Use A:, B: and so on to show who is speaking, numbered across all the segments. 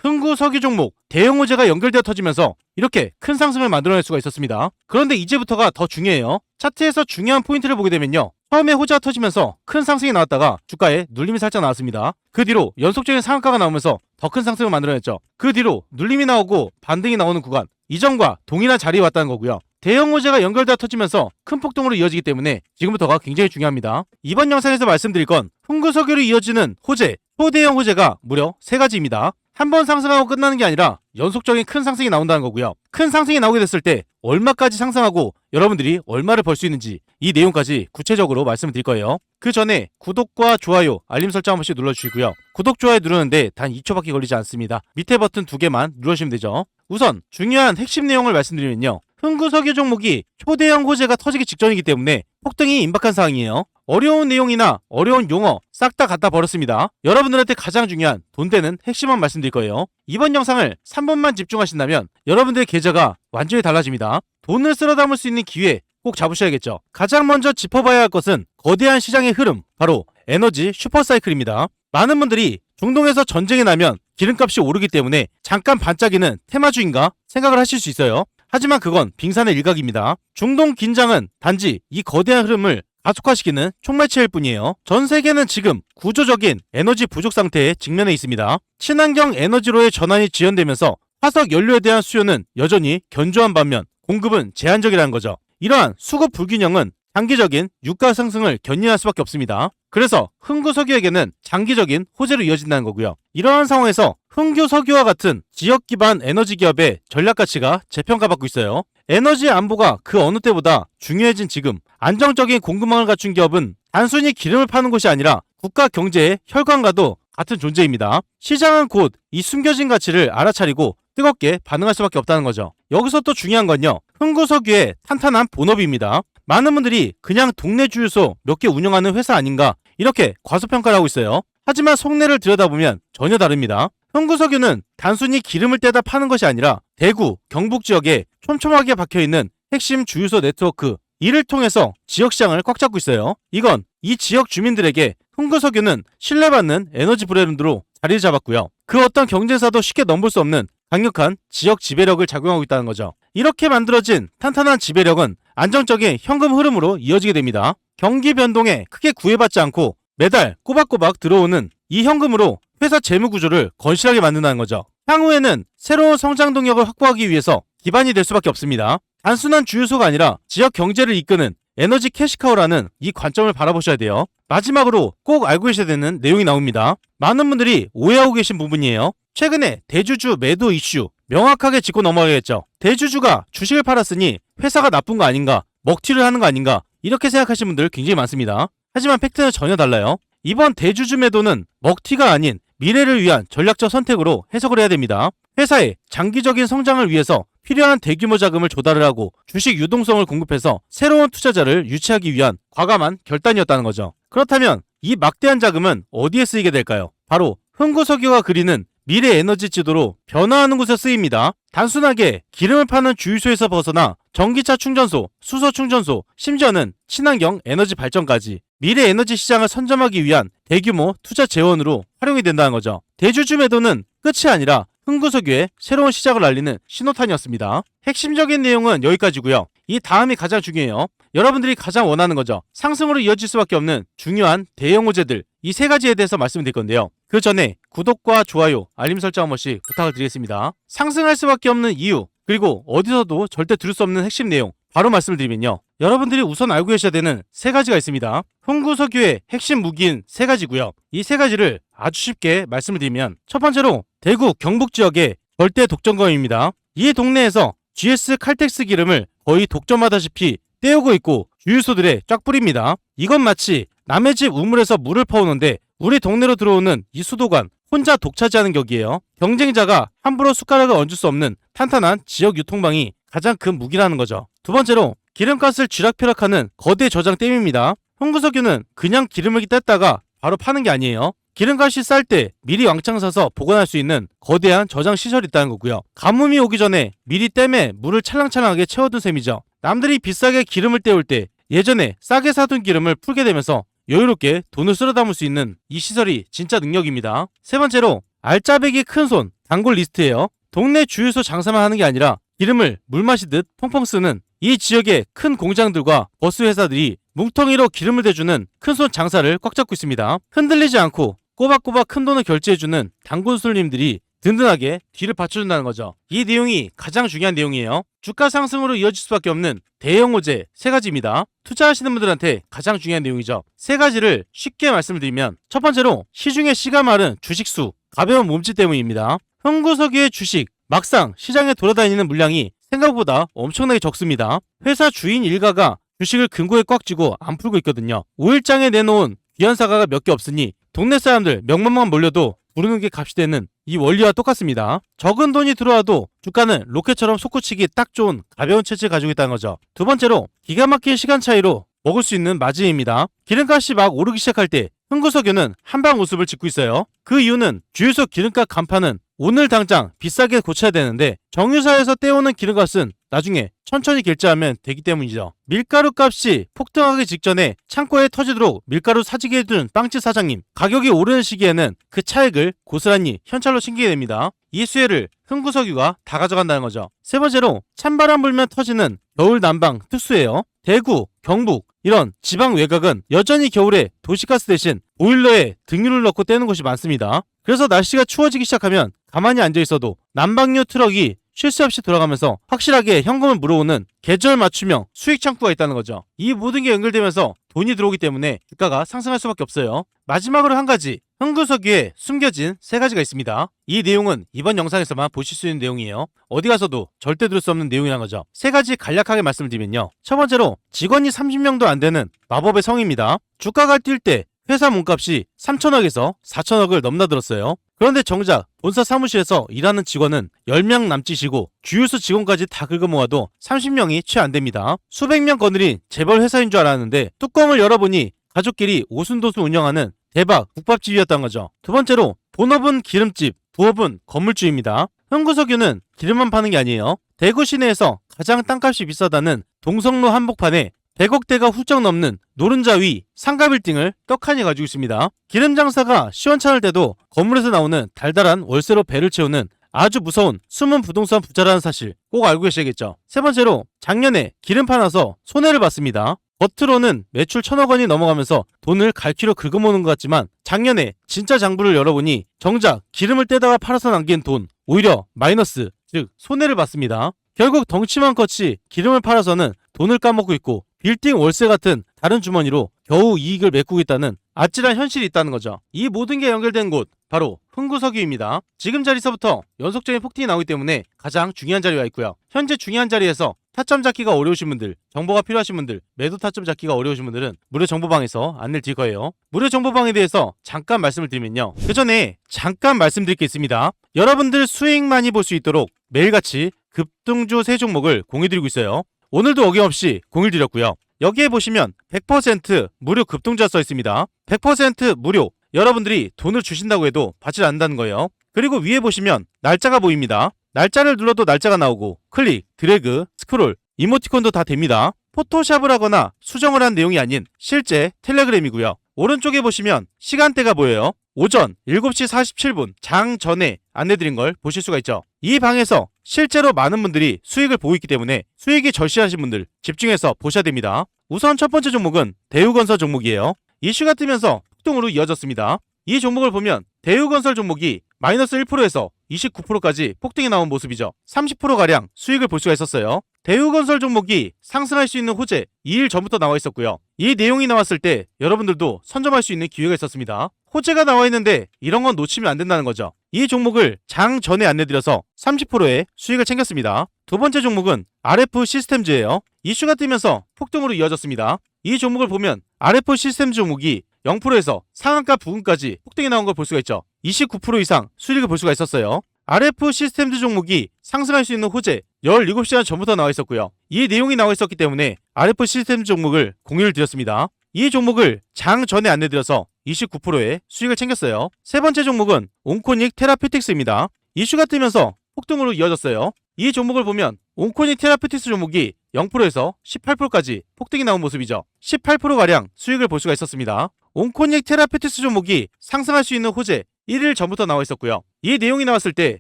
A: 흥구 석유 종목 대형 호재가 연결되어 터지면서 이렇게 큰 상승을 만들어낼 수가 있었습니다. 그런데 이제부터가 더 중요해요. 차트에서 중요한 포인트를 보게 되면요, 처음에 호재가 터지면서 큰 상승이 나왔다가 주가에 눌림이 살짝 나왔습니다. 그 뒤로 연속적인 상한가가 나오면서 더 큰 상승을 만들어냈죠. 그 뒤로 눌림이 나오고 반등이 나오는 구간, 이전과 동일한 자리에 왔다는 거고요. 대형 호재가 연결되어 터지면서 큰 폭등으로 이어지기 때문에 지금부터가 굉장히 중요합니다. 이번 영상에서 말씀드릴 건 흥구석유로 이어지는 호재, 초대형 호재가 무려 3가지입니다. 한 번 상승하고 끝나는 게 아니라 연속적인 큰 상승이 나온다는 거고요. 큰 상승이 나오게 됐을 때 얼마까지 상승하고 여러분들이 얼마를 벌 수 있는지 이 내용까지 구체적으로 말씀을 드릴 거예요. 그 전에 구독과 좋아요, 알림 설정 한 번씩 눌러주시고요. 구독, 좋아요 누르는데 단 2초밖에 걸리지 않습니다. 밑에 버튼 2개만 누르시면 되죠. 우선 중요한 핵심 내용을 말씀드리면요, 흥구석유 종목이 초대형 호재가 터지기 직전이기 때문에 폭등이 임박한 상황이에요. 어려운 내용이나 어려운 용어 싹 다 갖다 버렸습니다. 여러분들한테 가장 중요한 돈 되는 핵심만 말씀드릴 거예요. 이번 영상을 3분만 집중하신다면 여러분들의 계좌가 완전히 달라집니다. 돈을 쓸어 담을 수 있는 기회 꼭 잡으셔야겠죠. 가장 먼저 짚어봐야 할 것은 거대한 시장의 흐름, 바로 에너지 슈퍼사이클입니다. 많은 분들이 중동에서 전쟁이 나면 기름값이 오르기 때문에 잠깐 반짝이는 테마주인가 생각을 하실 수 있어요. 하지만 그건 빙산의 일각입니다. 중동 긴장은 단지 이 거대한 흐름을 가속화시키는 촉매체일 뿐이에요. 전 세계는 지금 구조적인 에너지 부족 상태에 직면해 있습니다. 친환경 에너지로의 전환이 지연되면서 화석 연료에 대한 수요는 여전히 견조한 반면 공급은 제한적이라는 거죠. 이러한 수급 불균형은 장기적인 유가 상승을 견인할 수밖에 없습니다. 그래서 흥구석유에게는 장기적인 호재로 이어진다는 거고요. 이러한 상황에서 흥구석유와 같은 지역 기반 에너지 기업의 전략 가치가 재평가받고 있어요. 에너지 안보가 그 어느 때보다 중요해진 지금 안정적인 공급망을 갖춘 기업은 단순히 기름을 파는 곳이 아니라 국가 경제의 혈관과도 같은 존재입니다. 시장은 곧 이 숨겨진 가치를 알아차리고 뜨겁게 반응할 수밖에 없다는 거죠. 여기서 또 중요한 건요, 흥구석유의 탄탄한 본업입니다. 많은 분들이 그냥 동네 주유소 몇 개 운영하는 회사 아닌가 이렇게 과소평가를 하고 있어요. 하지만 속내를 들여다보면 전혀 다릅니다. 흥구석유는 단순히 기름을 떼다 파는 것이 아니라 대구, 경북 지역에 촘촘하게 박혀있는 핵심 주유소 네트워크, 이를 통해서 지역시장을 꽉 잡고 있어요. 이건 이 지역 주민들에게 흥구석유는 신뢰받는 에너지 브랜드로 자리를 잡았고요. 그 어떤 경쟁사도 쉽게 넘볼 수 없는 강력한 지역 지배력을 작용하고 있다는 거죠. 이렇게 만들어진 탄탄한 지배력은 안정적인 현금 흐름으로 이어지게 됩니다. 경기 변동에 크게 구애받지 않고 매달 꼬박꼬박 들어오는 이 현금으로 회사 재무 구조를 건실하게 만든다는 거죠. 향후에는 새로운 성장 동력을 확보하기 위해서 기반이 될 수밖에 없습니다. 단순한 주유소가 아니라 지역 경제를 이끄는 에너지 캐시카우라는 이 관점을 바라보셔야 돼요. 마지막으로 꼭 알고 계셔야 되는 내용이 나옵니다. 많은 분들이 오해하고 계신 부분이에요. 최근에 대주주 매도 이슈 명확하게 짚고 넘어가겠죠. 대주주가 주식을 팔았으니 회사가 나쁜 거 아닌가, 먹튀를 하는 거 아닌가 이렇게 생각하시는 분들 굉장히 많습니다. 하지만 팩트는 전혀 달라요. 이번 대주주 매도는 먹튀가 아닌 미래를 위한 전략적 선택으로 해석을 해야 됩니다. 회사의 장기적인 성장을 위해서 필요한 대규모 자금을 조달을 하고 주식 유동성을 공급해서 새로운 투자자를 유치하기 위한 과감한 결단이었다는 거죠. 그렇다면 이 막대한 자금은 어디에 쓰이게 될까요? 바로 흥구석유가 그리는 미래 에너지 지도로 변화하는 곳에 쓰입니다. 단순하게 기름을 파는 주유소에서 벗어나 전기차 충전소, 수소 충전소, 심지어는 친환경 에너지 발전까지 미래 에너지 시장을 선점하기 위한 대규모 투자 재원으로 활용이 된다는 거죠. 대주주 매도는 끝이 아니라 흥구석유의 새로운 시작을 알리는 신호탄이었습니다. 핵심적인 내용은 여기까지고요. 이 다음이 가장 중요해요. 여러분들이 가장 원하는 거죠. 상승으로 이어질 수밖에 없는 중요한 대형 호재들, 이 3가지에 대해서 말씀드릴 건데요. 그 전에 구독과 좋아요, 알림 설정 한 번씩 부탁을 드리겠습니다. 상승할 수밖에 없는 이유, 그리고 어디서도 절대 들을 수 없는 핵심 내용 바로 말씀을 드리면요, 여러분들이 우선 알고 계셔야 되는 3가지가 있습니다. 흥구석유의 핵심 무기인 3가지고요. 이 3가지를 아주 쉽게 말씀을 드리면, 첫 번째로 대구, 경북 지역의 절대 독점검입니다. 이 동네에서 GS 칼텍스 기름을 거의 독점하다시피 떼우고 있고 주유소들에 쫙 뿌립니다. 이건 마치 남의 집 우물에서 물을 퍼오는데 우리 동네로 들어오는 이 수도관 혼자 독차지하는 격이에요. 경쟁자가 함부로 숟가락을 얹을 수 없는 탄탄한 지역 유통망이 가장 큰 무기라는 거죠. 두 번째로 기름값을 쥐락펴락하는 거대 저장댐입니다. 흥구석유는 그냥 기름을 뗐다가 바로 파는 게 아니에요. 기름값이 쌀 때 미리 왕창 사서 보관할 수 있는 거대한 저장 시설이 있다는 거고요. 가뭄이 오기 전에 미리 댐에 물을 찰랑찰랑하게 채워둔 셈이죠. 남들이 비싸게 기름을 때울 때 예전에 싸게 사둔 기름을 풀게 되면서 여유롭게 돈을 쓸어 담을 수 있는 이 시설이 진짜 능력입니다. 세 번째로 알짜배기 큰손 단골 리스트예요. 동네 주유소 장사만 하는 게 아니라 기름을 물 마시듯 펑펑 쓰는 이 지역의 큰 공장들과 버스 회사들이 뭉텅이로 기름을 대주는 큰손 장사를 꽉 잡고 있습니다. 흔들리지 않고 꼬박꼬박 큰 돈을 결제해주는 단골 손님들이 든든하게 뒤를 받쳐준다는 거죠. 이 내용이 가장 중요한 내용이에요. 주가 상승으로 이어질 수밖에 없는 대형 호재 3가지입니다. 투자하시는 분들한테 가장 중요한 내용이죠. 3가지를 쉽게 말씀을 드리면, 첫 번째로 시중에 씨가 마른 주식수, 가벼운 몸짓 때문입니다. 흥구석유의 주식, 막상 시장에 돌아다니는 물량이 생각보다 엄청나게 적습니다. 회사 주인 일가가 주식을 금고에 꽉 쥐고 안 풀고 있거든요. 5일장에 내놓은 귀한 사과가 몇 개 없으니 동네 사람들 몇만만 몰려도 부르는 게 값이 되는 이 원리와 똑같습니다. 적은 돈이 들어와도 주가는 로켓처럼 솟구치기 딱 좋은 가벼운 체질을 가지고 있다는 거죠. 두 번째로 기가 막힌 시간 차이로 먹을 수 있는 마진입니다. 기름값이 막 오르기 시작할 때 흥구석유는 한방 우습을 짓고 있어요. 그 이유는 주유소 기름값 간판은 오늘 당장 비싸게 고쳐야 되는데 정유사에서 떼오는 기름값은 나중에 천천히 결제하면 되기 때문이죠. 밀가루 값이 폭등하기 직전에 창고에 터지도록 밀가루 사지게 해둔 빵집 사장님, 가격이 오르는 시기에는 그 차액을 고스란히 현찰로 챙기게 됩니다. 이 수혜를 흥구석유가 다 가져간다는 거죠. 세 번째로 찬바람 불면 터지는 겨울 난방 특수예요. 대구, 경북 이런 지방 외곽은 여전히 겨울에 도시가스 대신 보일러에 등유를 넣고 떼는 곳이 많습니다. 그래서 날씨가 추워지기 시작하면 가만히 앉아있어도 난방유 트럭이 쉴 새 없이 돌아가면서 확실하게 현금을 물어오는 계절 맞춤형 수익 창구가 있다는 거죠. 이 모든 게 연결되면서 돈이 들어오기 때문에 주가가 상승할 수밖에 없어요. 마지막으로 한 가지, 흥구석유에 숨겨진 3가지가 있습니다. 이 내용은 이번 영상에서만 보실 수 있는 내용이에요. 어디 가서도 절대 들을 수 없는 내용이라는 거죠. 3가지 간략하게 말씀을 드리면요. 첫 번째로 직원이 30명도 안 되는 마법의 성입니다. 주가가 뛸 때 회사 몸값이 3천억에서 4천억을 넘나들었어요. 그런데 정작 본사 사무실에서 일하는 직원은 10명 남짓이고 주유소 직원까지 다 긁어모아도 30명이 채 안 됩니다. 수백 명 거느린 재벌 회사인 줄 알았는데 뚜껑을 열어보니 가족끼리 오순도순 운영하는 대박 국밥집이었던 거죠. 두 번째로 본업은 기름집, 부업은 건물주입니다. 흥구석유는 기름만 파는 게 아니에요. 대구 시내에서 가장 땅값이 비싸다는 동성로 한복판에 100억대가 훌쩍 넘는 노른자 위 상가 빌딩을 떡하니 가지고 있습니다. 기름 장사가 시원찮을 때도 건물에서 나오는 달달한 월세로 배를 채우는 아주 무서운 숨은 부동산 부자라는 사실 꼭 알고 계셔야겠죠. 세 번째로 작년에 기름 파나서 손해를 봤습니다. 겉으로는 매출 1,000억 원이 넘어가면서 돈을 갈퀴로 긁어모는 것 같지만 작년에 진짜 장부를 열어보니 정작 기름을 떼다가 팔아서 남긴 돈 오히려 마이너스, 즉 손해를 봤습니다. 결국 덩치만 컸지 기름을 팔아서는 돈을 까먹고 있고 빌딩 월세 같은 다른 주머니로 겨우 이익을 메꾸고 있다는 아찔한 현실이 있다는 거죠. 이 모든 게 연결된 곳 바로 흥구석유입니다. 지금 자리서부터 연속적인 폭등이 나오기 때문에 가장 중요한 자리에 와 있고요. 현재 중요한 자리에서 타점 잡기가 어려우신 분들, 정보가 필요하신 분들, 매도 타점 잡기가 어려우신 분들은 무료 정보방에서 안내를 드릴 거예요. 무료 정보방에 대해서 잠깐 말씀을 드리면요. 그 전에 잠깐 말씀드릴 게 있습니다. 여러분들 수익 많이 볼 수 있도록 매일같이 급등주 3종목을 공유드리고 있어요. 오늘도 어김없이 공유를 드렸고요. 여기에 보시면 100% 무료 급등주가 써 있습니다. 100% 무료. 여러분들이 돈을 주신다고 해도 받지 않는다는 거예요. 그리고 위에 보시면 날짜가 보입니다. 날짜를 눌러도 날짜가 나오고 클릭, 드래그, 스크롤, 이모티콘도 다 됩니다. 포토샵을 하거나 수정을 한 내용이 아닌 실제 텔레그램이고요. 오른쪽에 보시면 시간대가 보여요. 오전 7시 47분 장 전에 안내드린 걸 보실 수가 있죠. 이 방에서 실제로 많은 분들이 수익을 보고 있기 때문에 수익이 절실하신 분들 집중해서 보셔야 됩니다. 우선 첫 번째 종목은 대우건설 종목이에요. 이슈가 뜨면서 폭등으로 이어졌습니다. 이 종목을 보면 대우건설 종목이 마이너스 1%에서 29%까지 폭등이 나온 모습이죠. 30%가량 수익을 볼 수가 있었어요. 대우건설 종목이 상승할 수 있는 호재 2일 전부터 나와 있었고요. 이 내용이 나왔을 때 여러분들도 선점할 수 있는 기회가 있었습니다. 호재가 나와 있는데 이런 건 놓치면 안 된다는 거죠. 이 종목을 장 전에 안내드려서 30%의 수익을 챙겼습니다. 두 번째 종목은 RF 시스템즈예요. 이슈가 뜨면서 폭등으로 이어졌습니다. 이 종목을 보면 RF 시스템즈 종목이 0%에서 상한가 부근까지 폭등이 나온 걸 볼 수가 있죠. 29% 이상 수익을 볼 수가 있었어요. RF 시스템즈 종목이 상승할 수 있는 호재 17시간 전부터 나와 있었고요. 이 내용이 나와 있었기 때문에 RF 시스템즈 종목을 공유를 드렸습니다. 이 종목을 장 전에 안내드려서 29%의 수익을 챙겼어요. 세 번째 종목은 온코닉 테라피틱스입니다. 이슈가 뜨면서 폭등으로 이어졌어요. 이 종목을 보면 온코닉 테라피틱스 종목이 0%에서 18%까지 폭등이 나온 모습이죠. 18%가량 수익을 볼 수가 있었습니다. 온코닉 테라피틱스 종목이 상승할 수 있는 호재 1일 전부터 나와 있었고요. 이 내용이 나왔을 때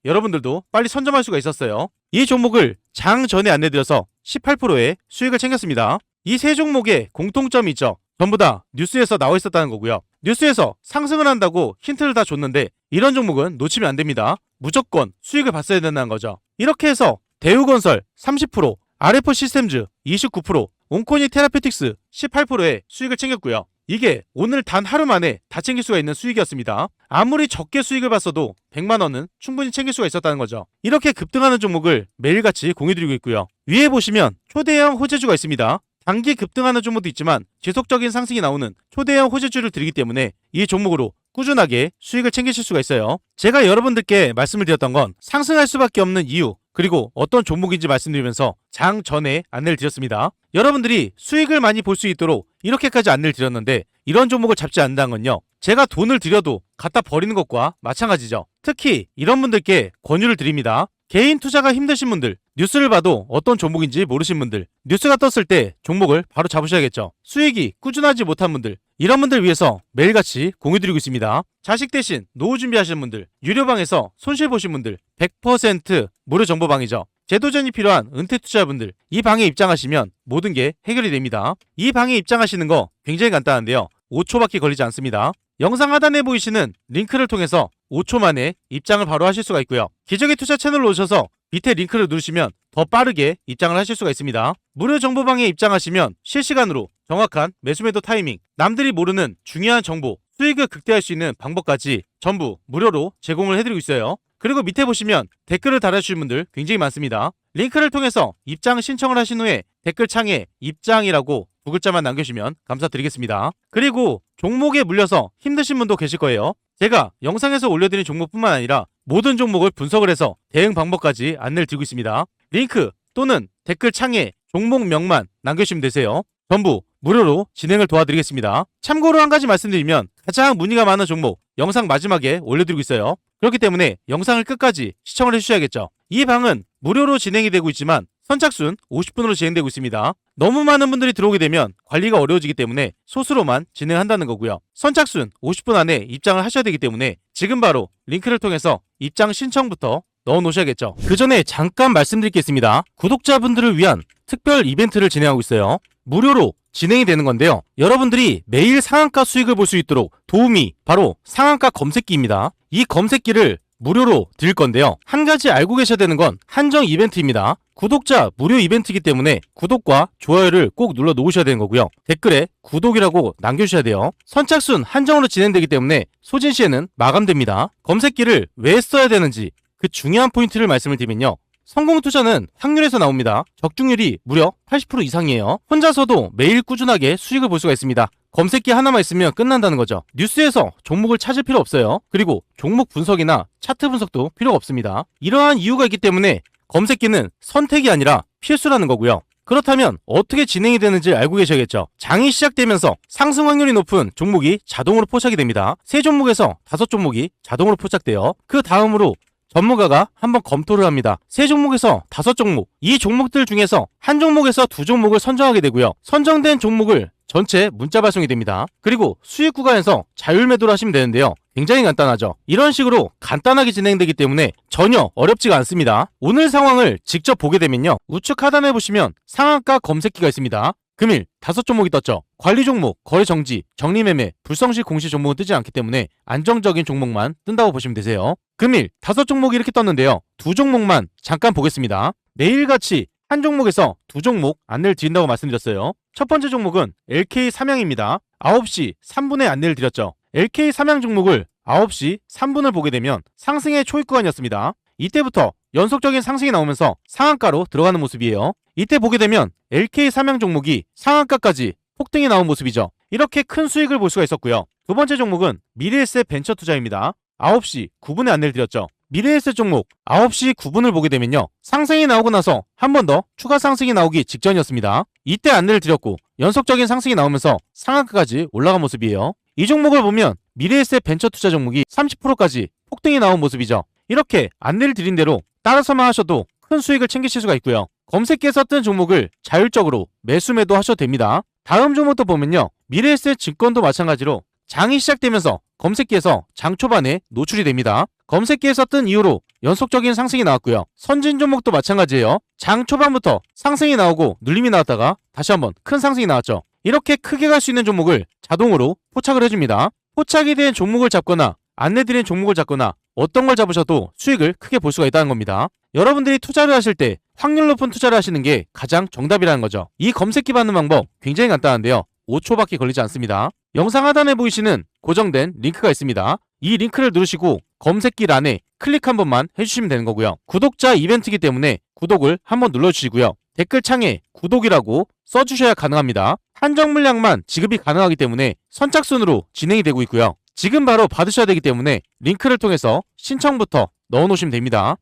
A: 여러분들도 빨리 선점할 수가 있었어요. 이 종목을 장 전에 안내드려서 18%의 수익을 챙겼습니다. 이 세 종목에 공통점이 있죠. 전부 다 뉴스에서 나와 있었다는 거고요. 뉴스에서 상승을 한다고 힌트를 다 줬는데 이런 종목은 놓치면 안 됩니다. 무조건 수익을 봤어야 된다는 거죠. 이렇게 해서 대우건설 30%, RF 시스템즈 29%, 온코니 테라페틱스 18%의 수익을 챙겼고요. 이게 오늘 단 하루 만에 다 챙길 수가 있는 수익이었습니다. 아무리 적게 수익을 봤어도 100만원은 충분히 챙길 수가 있었다는 거죠. 이렇게 급등하는 종목을 매일같이 공유드리고 있고요. 위에 보시면 초대형 호재주가 있습니다. 단기 급등하는 종목도 있지만 지속적인 상승이 나오는 초대형 호재주를 드리기 때문에 이 종목으로 꾸준하게 수익을 챙기실 수가 있어요. 제가 여러분들께 말씀을 드렸던 건 상승할 수밖에 없는 이유, 그리고 어떤 종목인지 말씀드리면서 장 전에 안내를 드렸습니다. 여러분들이 수익을 많이 볼 수 있도록 이렇게까지 안내를 드렸는데 이런 종목을 잡지 않는다는 건요, 제가 돈을 들여도 갖다 버리는 것과 마찬가지죠. 특히 이런 분들께 권유를 드립니다. 개인 투자가 힘드신 분들, 뉴스를 봐도 어떤 종목인지 모르신 분들, 뉴스가 떴을 때 종목을 바로 잡으셔야겠죠. 수익이 꾸준하지 못한 분들, 이런 분들 위해서 매일같이 공유드리고 있습니다. 자식 대신 노후 준비하시는 분들, 유료방에서 손실 보신 분들 100% 무료 정보방이죠. 제도전이 필요한 은퇴 투자자분들, 이 방에 입장하시면 모든 게 해결이 됩니다. 이 방에 입장하시는 거 굉장히 간단한데요. 5초밖에 걸리지 않습니다. 영상 하단에 보이시는 링크를 통해서 5초 만에 입장을 바로 하실 수가 있고요. 기적의 투자 채널로 오셔서 밑에 링크를 누르시면 더 빠르게 입장을 하실 수가 있습니다. 무료 정보방에 입장하시면 실시간으로 정확한 매수매도 타이밍, 남들이 모르는 중요한 정보, 수익을 극대화할 수 있는 방법까지 전부 무료로 제공을 해드리고 있어요. 그리고 밑에 보시면 댓글을 달아주신 분들 굉장히 많습니다. 링크를 통해서 입장 신청을 하신 후에 댓글창에 입장이라고 두 글자만 남겨주시면 감사드리겠습니다. 그리고 종목에 물려서 힘드신 분도 계실 거예요. 제가 영상에서 올려드린 종목뿐만 아니라 모든 종목을 분석을 해서 대응 방법까지 안내를 드리고 있습니다. 링크 또는 댓글창에 종목명만 남겨주시면 되세요. 전부 무료로 진행을 도와드리겠습니다. 참고로 한 가지 말씀드리면 가장 문의가 많은 종목 영상 마지막에 올려드리고 있어요. 그렇기 때문에 영상을 끝까지 시청을 해주셔야겠죠. 이 방은 무료로 진행이 되고 있지만 선착순 50분으로 진행되고 있습니다. 너무 많은 분들이 들어오게 되면 관리가 어려워지기 때문에 소수로만 진행한다는 거고요. 선착순 50분 안에 입장을 하셔야 되기 때문에 지금 바로 링크를 통해서 입장 신청부터 넣어 놓으셔야겠죠. 그 전에 잠깐 말씀드리겠습니다. 구독자분들을 위한 특별 이벤트를 진행하고 있어요. 무료로 진행이 되는 건데요. 여러분들이 매일 상한가 수익을 볼 수 있도록 도움이 바로 상한가 검색기입니다. 이 검색기를 무료로 드릴 건데요. 한 가지 알고 계셔야 되는 건 한정 이벤트입니다. 구독자 무료 이벤트이기 때문에 구독과 좋아요를 꼭 눌러 놓으셔야 되는 거고요. 댓글에 구독이라고 남겨주셔야 돼요. 선착순 한정으로 진행되기 때문에 소진 시에는 마감됩니다. 검색기를 왜 써야 되는지 그 중요한 포인트를 말씀을 드리면요. 성공 투자는 확률에서 나옵니다. 적중률이 무려 80% 이상이에요. 혼자서도 매일 꾸준하게 수익을 볼 수가 있습니다. 검색기 하나만 있으면 끝난다는 거죠. 뉴스에서 종목을 찾을 필요 없어요. 그리고 종목 분석이나 차트 분석도 필요가 없습니다. 이러한 이유가 있기 때문에 검색기는 선택이 아니라 필수라는 거고요. 그렇다면 어떻게 진행이 되는지 알고 계셔야겠죠. 장이 시작되면서 상승 확률이 높은 종목이 자동으로 포착이 됩니다. 3종목에서 5종목이 자동으로 포착돼요. 그 다음으로 전문가가 한번 검토를 합니다. 3종목에서 5종목, 이 종목들 중에서 한 종목에서 2종목을 선정하게 되고요. 선정된 종목을 전체 문자 발송이 됩니다. 그리고 수익 구간에서 자율 매도를 하시면 되는데요. 굉장히 간단하죠. 이런 식으로 간단하게 진행되기 때문에 전혀 어렵지가 않습니다. 오늘 상황을 직접 보게 되면요. 우측 하단에 보시면 상한가 검색기가 있습니다. 금일 5종목이 떴죠. 관리 종목, 거래 정지, 정리매매, 불성실 공시 종목은 뜨지 않기 때문에 안정적인 종목만 뜬다고 보시면 되세요. 금일 5종목이 이렇게 떴는데요. 2종목만 잠깐 보겠습니다. 매일같이 한 종목에서 2종목 안내를 드린다고 말씀드렸어요. 첫 번째 종목은 LK 삼양입니다. 9시 3분에 안내를 드렸죠. LK 삼양 종목을 9시 3분을 보게 되면 상승의 초입 구간이었습니다. 이때부터 연속적인 상승이 나오면서 상한가로 들어가는 모습이에요. 이때 보게 되면 LK 삼양 종목이 상한가까지 폭등이 나온 모습이죠. 이렇게 큰 수익을 볼 수가 있었고요. 두 번째 종목은 미래에셋 벤처 투자입니다. 9시 9분에 안내를 드렸죠. 미래에셋 종목 9시 9분을 보게 되면요. 상승이 나오고 나서 한 번 더 추가 상승이 나오기 직전이었습니다. 이때 안내를 드렸고 연속적인 상승이 나오면서 상한가까지 올라간 모습이에요. 이 종목을 보면 미래에셋 벤처 투자 종목이 30%까지 폭등이 나온 모습이죠. 이렇게 안내를 드린 대로 따라서만 하셔도 큰 수익을 챙기실 수가 있고요. 검색기에서 뜬 종목을 자율적으로 매수 매도 하셔도 됩니다. 다음 종목도 보면요. 미래에셋 증권도 마찬가지로 장이 시작되면서 검색기에서 장 초반에 노출이 됩니다. 검색기에서 뜬 이후로 연속적인 상승이 나왔고요. 선진 종목도 마찬가지예요. 장 초반부터 상승이 나오고 눌림이 나왔다가 다시 한번 큰 상승이 나왔죠. 이렇게 크게 갈 수 있는 종목을 자동으로 포착을 해줍니다. 포착이 된 종목을 잡거나 안내드린 종목을 잡거나 어떤 걸 잡으셔도 수익을 크게 볼 수가 있다는 겁니다. 여러분들이 투자를 하실 때 확률 높은 투자를 하시는 게 가장 정답이라는 거죠. 이 검색기 받는 방법 굉장히 간단한데요. 5초밖에 걸리지 않습니다. 영상 하단에 보이시는 고정된 링크가 있습니다. 이 링크를 누르시고 검색기 란에 클릭 한 번만 해주시면 되는 거고요. 구독자 이벤트이기 때문에 구독을 한번 눌러주시고요. 댓글창에 구독이라고 써주셔야 가능합니다. 한정 물량만 지급이 가능하기 때문에 선착순으로 진행이 되고 있고요. 지금 바로 받으셔야 되기 때문에 링크를 통해서 신청부터 넣어놓으시면 됩니다.